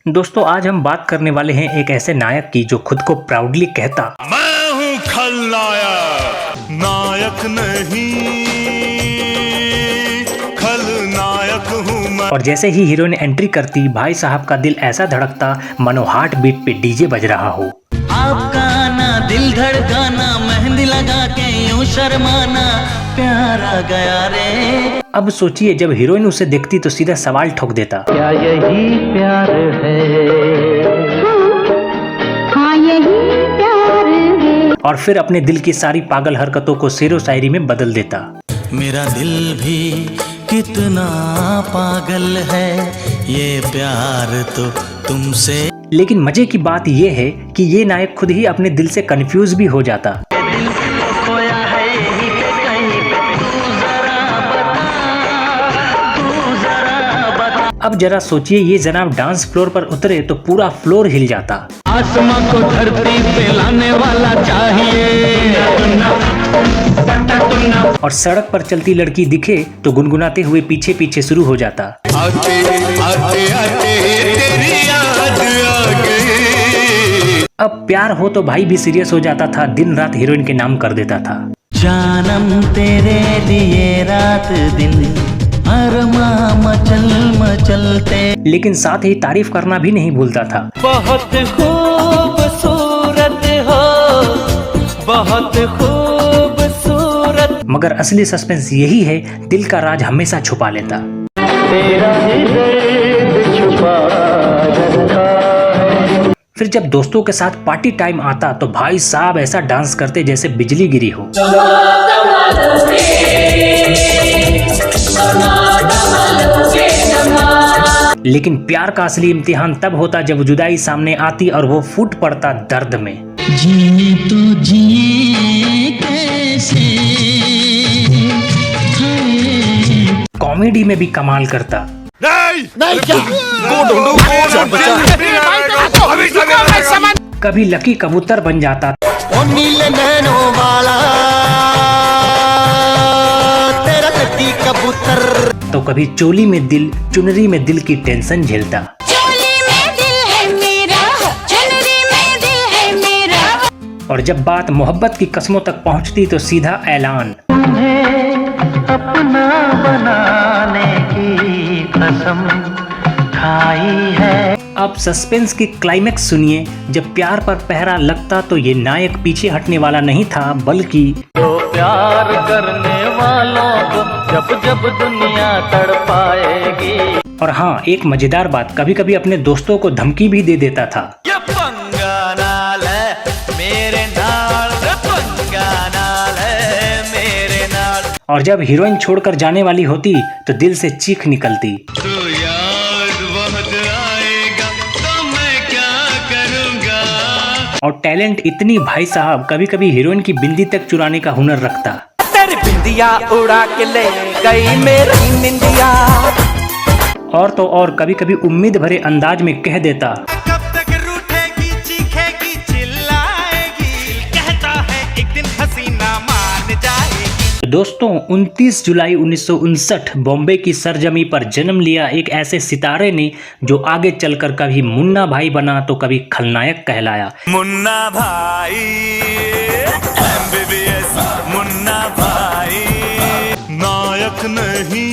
दोस्तों आज हम बात करने वाले हैं एक ऐसे नायक की जो खुद को प्राउडली कहता मैं हूँ खलनायक, नायक नहीं, खलनायक हूँ मैं। और जैसे ही हीरोइन एंट्री करती भाई साहब का दिल ऐसा धड़कता मानो हार्ट बीट पे डीजे बज रहा हो। आपका ना दिल धड़काना, मेहंदी लगा के यूं शर्माना, प्यार आ गया रे। अब सोचिए जब हीरोइन उसे देखती तो सीधा सवाल ठोक देता, क्या यही प्यार है? हाँ यही प्यार है। और फिर अपने दिल की सारी पागल हरकतों को शेरो शायरी में बदल देता। मेरा दिल भी कितना पागल है, ये प्यार तो तुमसे। लेकिन मजे की बात यह है कि ये नायक खुद ही अपने दिल से कंफ्यूज भी हो जाता। दिल खोया है यहीं पे कहीं पे, तू जरा बता। अब जरा सोचिए ये जनाब डांस फ्लोर पर उतरे तो पूरा फ्लोर हिल जाता। आसमां को धरती पे लाने वाला चाहिए, और सड़क पर चलती लड़की दिखे तो गुनगुनाते हुए पीछे पीछे शुरू हो जाता। आते आते आते तेरी याद आ गई। अब प्यार हो तो भाई भी सीरियस हो जाता था, दिन रात हीरोइन के नाम कर देता था। जानम तेरे लिए रात दिन, अरमां मचल मचलते। लेकिन साथ ही तारीफ करना भी नहीं भूलता था। बहुत खूबसूरत हो, बहुत खूबसूरत। मगर असली सस्पेंस यही है, दिल का राज हमेशा छुपा लेता। तेरा ही दर्द छुपा रखा है। फिर जब दोस्तों के साथ पार्टी टाइम आता तो भाई साहब ऐसा डांस करते जैसे बिजली गिरी हो। लेकिन प्यार का असली इम्तिहान तब होता जब जुदाई सामने आती और वो फूट पड़ता दर्द में। जिए तो जिए कैसे, कॉमेडी में भी कमाल करता। नहीं क्या? कभी लकी कबूतर बन जाता ओ नीले नैनों वाला तेरा लकी कबूतर। तो कभी चोली में दिल चुनरी में दिल की टेंशन झेलता। चोली में दिल है मेरा, चुनरी में दिल है मेरा। और जब बात मोहब्बत की कस्मों तक पहुंचती तो सीधा ऐलान, तुम्हें अपना बनाने की कसम खाई है। अब सस्पेंस की क्लाइमेक्स सुनिए। जब प्यार पर पहरा लगता तो ये नायक पीछे हटने वाला नहीं था, बल्कि तो प्यार करने वालों को जब जब दुनिया तड़पाएगी। और हाँ एक मजेदार बात, कभी कभी अपने दोस्तों को धमकी भी दे देता था। ये पंगा नाल है मेरे नाल, पंगा नाल है मेरे नाल। और जब हीरोइन छोड़कर जाने वाली होती तो दिल से चीख निकलती। तो याद बहुत आएगा तो मैं क्या करूँगा। और टैलेंट इतनी भाई साहब, कभी कभी हीरोइन की बिंदी तक चुराने का हुनर रखता। तेरी बिंदिया उड़ा के ले गई मेरी निंदिया। और तो और कभी कभी उम्मीद भरे अंदाज में कह देता, कब तक रूठेगी, चीखेगी, चिल्लाएगी, कहता है एक दिन हसीना मान जाएगी। दोस्तों 29 जुलाई 1959 बॉम्बे की सरजमी पर जन्म लिया एक ऐसे सितारे ने जो आगे चलकर कभी मुन्ना भाई बना तो कभी खलनायक कहलाया। मुन्ना भाई, MBBS मुन्ना भाई, नायक नहीं,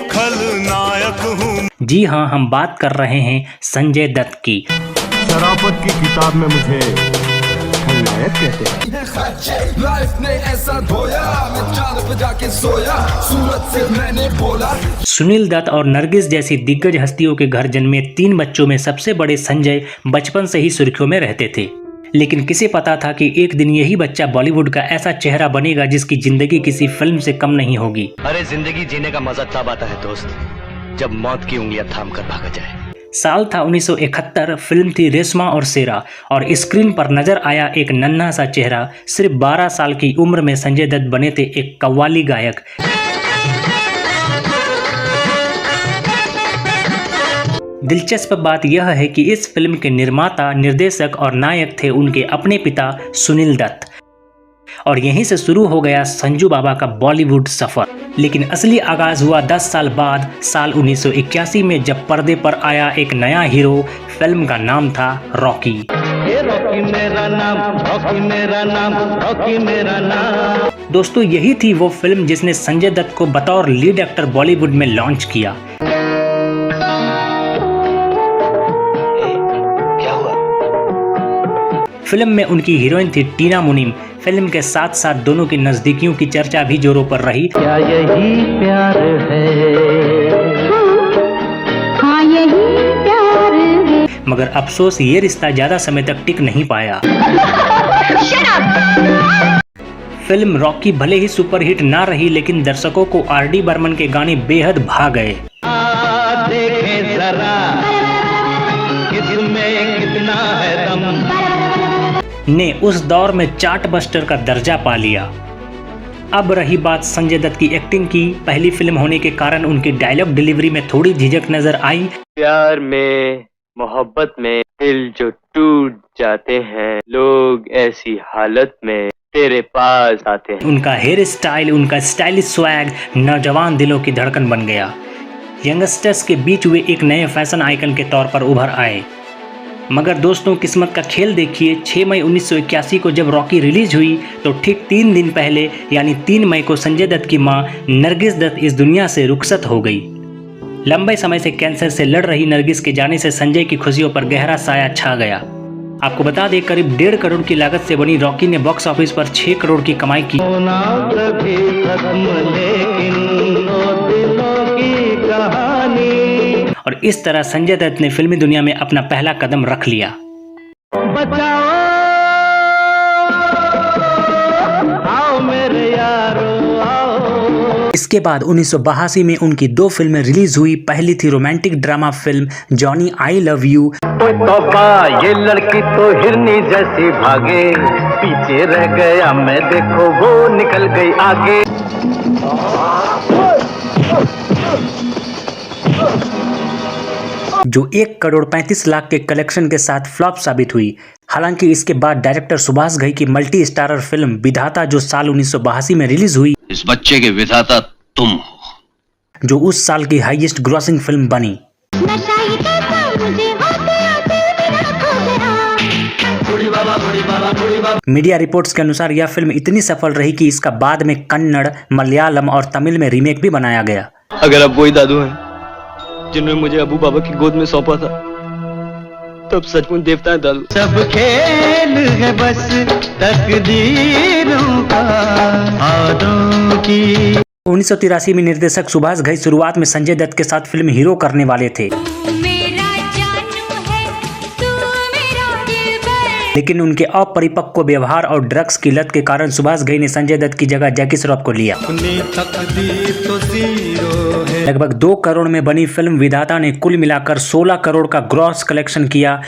खलनायक हूँ। जी हाँ, हम बात कर रहे हैं संजय दत्त की। शराफत की किताब में मुझे खलनायक कहते हैं। लाइफ ने ऐसा धोया, मैं 4 बजा के सोया, सूरत से मैंने बोला। सुनील दत्त और नरगिस जैसी दिग्गज हस्तियों के घर जन्मे 3 बच्चों में सबसे बड़े संजय बचपन से ही सुर्खियों में रहते थे। लेकिन किसे पता था कि एक दिन यही बच्चा बॉलीवुड का ऐसा चेहरा बनेगा जिसकी जिंदगी किसी फिल्म से कम नहीं होगी। अरे जिंदगी जीने का मजा तब आता है दोस्त, जब मौत की उंगलियां थाम कर भागा जाए। साल था 1971, फिल्म थी रेशमा और शेरा, और स्क्रीन पर नजर आया एक नन्हा सा चेहरा। सिर्फ 12 साल की उम्र में संजय दत्त बने थे एक कव्वाली गायक। दिलचस्प बात यह है कि इस फिल्म के निर्माता, निर्देशक और नायक थे उनके अपने पिता सुनील दत्त। और यहीं से शुरू हो गया संजू बाबा का बॉलीवुड सफर। लेकिन असली आगाज हुआ 10 साल बाद, साल 1981 में, जब पर्दे पर आया एक नया हीरो। फिल्म का नाम था रॉकी। रॉकी मेरा नाम, रॉकी मेरा नाम, रॉकी मेरा नाम। दोस्तों, यही थी वो फिल्म जिसने संजय दत्त को बतौर लीड एक्टर बॉलीवुड में लॉन्च किया। क्या हुआ? फिल्म में उनकी हीरोइन थी टीना मुनीम। फिल्म के साथ साथ दोनों की नजदीकियों की चर्चा भी जोरों पर रही। क्या यही प्यार है? हाँ यही प्यार है। मगर अफसोस, ये रिश्ता ज्यादा समय तक टिक नहीं पाया। फिल्म रॉकी भले ही सुपरहिट ना रही, लेकिन दर्शकों को आर.डी. बर्मन के गाने बेहद भा गए। देखे जरा किसमें कितना है दम, ने उस दौर में चार्ट बस्टर का दर्जा पा लिया। अब रही बात संजय दत्त की एक्टिंग की। पहली फिल्म होने के कारण उनकी डायलॉग डिलीवरी में थोड़ी झिझक नजर आई। प्यार में, मोहब्बत में दिल जो टूट जाते हैं, लोग ऐसी हालत में तेरे पास आते हैं। उनका हेयर स्टाइल, उनका स्टाइलिश स्वैग नौजवान दिलों की धड़कन बन गया। यंगस्टर्स के बीच वे एक नए फैशन आइकन के तौर पर उभर आए। मगर दोस्तों, किस्मत का खेल देखिए। 6 मई 1981 को जब रॉकी रिलीज हुई तो ठीक 3 दिन पहले यानी 3 मई को संजय दत्त की मां नरगिस दत्त इस दुनिया से रुखसत हो गई। लंबे समय से कैंसर से लड़ रही नरगिस के जाने से संजय की खुशियों पर गहरा साया छा गया। आपको बता दें, करीब 1.5 करोड़ की लागत से बनी रॉकी ने बॉक्स ऑफिस पर 6 करोड़ की कमाई की। होना कभी खत्म लेकिन दो दिलों की कहानी। और इस तरह संजय दत्त ने फिल्मी दुनिया में अपना पहला कदम रख लिया। बचाओ आओ मेरे यारो आओ। इसके बाद 1982 में उनकी 2 फिल्में रिलीज हुई। पहली थी romantic drama film Johnny I love you. तोबा ये लड़की तो हिरनी जैसी भागे, पीछे रह गया मैं देखो वो निकल गई आगे। जो 1 करोड़ 35 लाख के कलेक्शन के साथ फ्लॉप साबित हुई। हालांकि इसके बाद डायरेक्टर सुभाष घई की मल्टी स्टारर फिल्म विधाता, जो साल 1982 में रिलीज हुई, इस बच्चे के विधाता तुम हो, जो उस साल की हाईएस्ट ग्रॉसिंग फिल्म बनी। नशा ही कैसा मुझे होते होते मेरा खो गया। मीडिया रिपोर्ट्स के अनुसार यह फिल्म इतनी सफल रही कि इसका बाद में कन्नड़, मलयालम और तमिल में रीमेक भी बनाया गया। अगर अब वही दादू हैं जिन्होंने मुझे अबू बाबा की गोद में सौंपा था, तब सचमुच देवता है दादू। सब खेल है बस तकदीरों का, हाथों की। 1983 में निर्देशक सुभाष घई शुरुआत में संजय दत्त के साथ फिल्म हीरो करने वाले थे, मेरा जानू है तू मेरा दिलबर। लेकिन उनके अपरिपक्व व्यवहार और ड्रग्स की लत के कारण सुभाष घई ने संजय दत्त की जगह जैकी श्रॉफ को लिया। लगभग 2 करोड़ में बनी फिल्म विधाता ने कुल मिलाकर 16 करोड़ का ग्रॉस कलेक्शन किया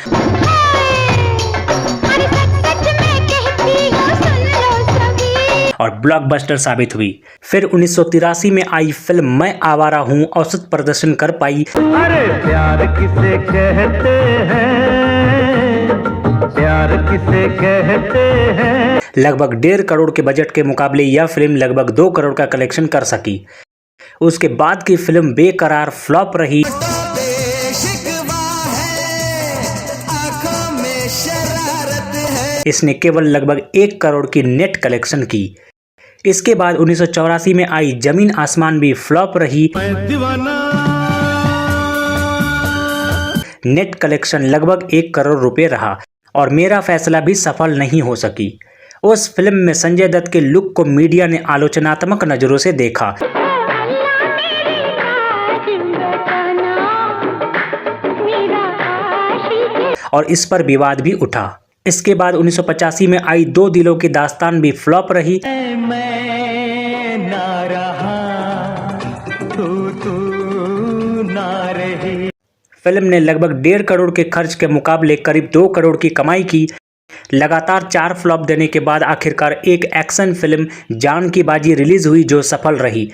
और ब्लॉकबस्टर साबित हुई। फिर 1983 में आई फिल्म मैं आवारा हूँ औसत प्रदर्शन कर पाई। अरे प्यार किसे कहते हैं, प्यार किसे कहते हैं। लगभग 1.5 करोड़ के बजट के मुकाबले यह फिल्म लगभग 2 करोड़ का कलेक्शन कर सकी। उसके बाद की फिल्म बेकरार फ्लॉप रही। इसने केवल लगभग 1 करोड़ की नेट कलेक्शन की। इसके बाद 1984 में आई जमीन आसमान भी फ्लॉप रही। नेट कलेक्शन लगभग 1 करोड़ रुपए रहा और मेरा फैसला भी सफल नहीं हो सकी। उस फिल्म में संजय दत्त के लुक को मीडिया ने आलोचनात्मक नजरों से देखा और इस पर विवाद भी उठा। इसके बाद 1985 में आई 2 दिलों की दास्तान भी फ्लॉप रही। मैं ना रहा तू ना रही। फिल्म ने लगभग 1.5 करोड़ के खर्च के मुकाबले करीब 2 करोड़ की कमाई की। लगातार 4 फ्लॉप देने के बाद आखिरकार एक एक्शन फिल्म जान की बाजी रिलीज हुई, जो सफल रही।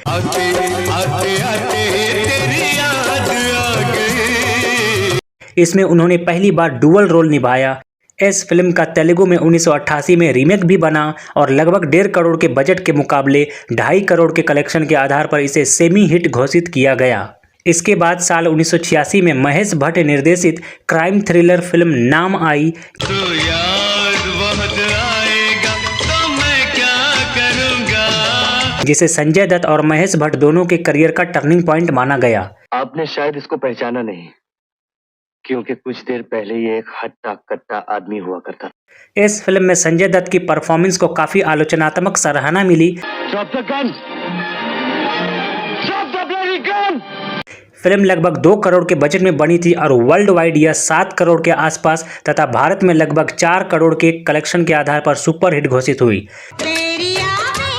इसमें उन्होंने पहली बार डुअल रोल निभाया। इस फिल्म का तेलुगु में 1988 में रीमेक भी बना और लगभग 1.5 करोड़ के बजट के मुकाबले 2.5 करोड़ के कलेक्शन के आधार पर इसे सेमी हिट घोषित किया गया। इसके बाद साल 1986 में महेश भट्ट निर्देशित क्राइम थ्रिलर फिल्म नाम आई, तो याद बहुत आएगा तो मैं क्या करूँगा। जिसे संजय दत्त और महेश भट्ट दोनों के करियर का टर्निंग पॉइंट माना गया। आपने शायद इसको पहचाना नहीं, क्योंकि कुछ देर पहले ये एक हट्टा कट्टा आदमी हुआ करता। इस फिल्म में संजय दत्त की परफॉर्मेंस को काफी आलोचनात्मक सराहना मिली। Drop the gun! Drop the bloody gun! Film लगभग 2 करोड़ के बजट में बनी थी और वर्ल्ड वाइड यह 7 करोड़ के आसपास तथा भारत में लगभग 4 करोड़ के कलेक्शन के आधार पर सुपर हिट घोषित हुई। तेरी यादें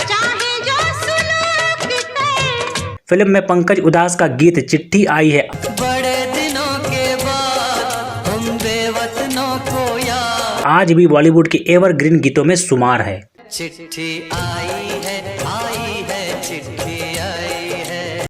चाहे जो सुलगते। फिल्म में पंकज उदास का गीत चिट्ठी आई है। बड़े दिनों के बाद हम बेवतनों को याद, आज भी बॉलीवुड के एवरग्रीन गीतों में शुमार है। चिट्ठी आई है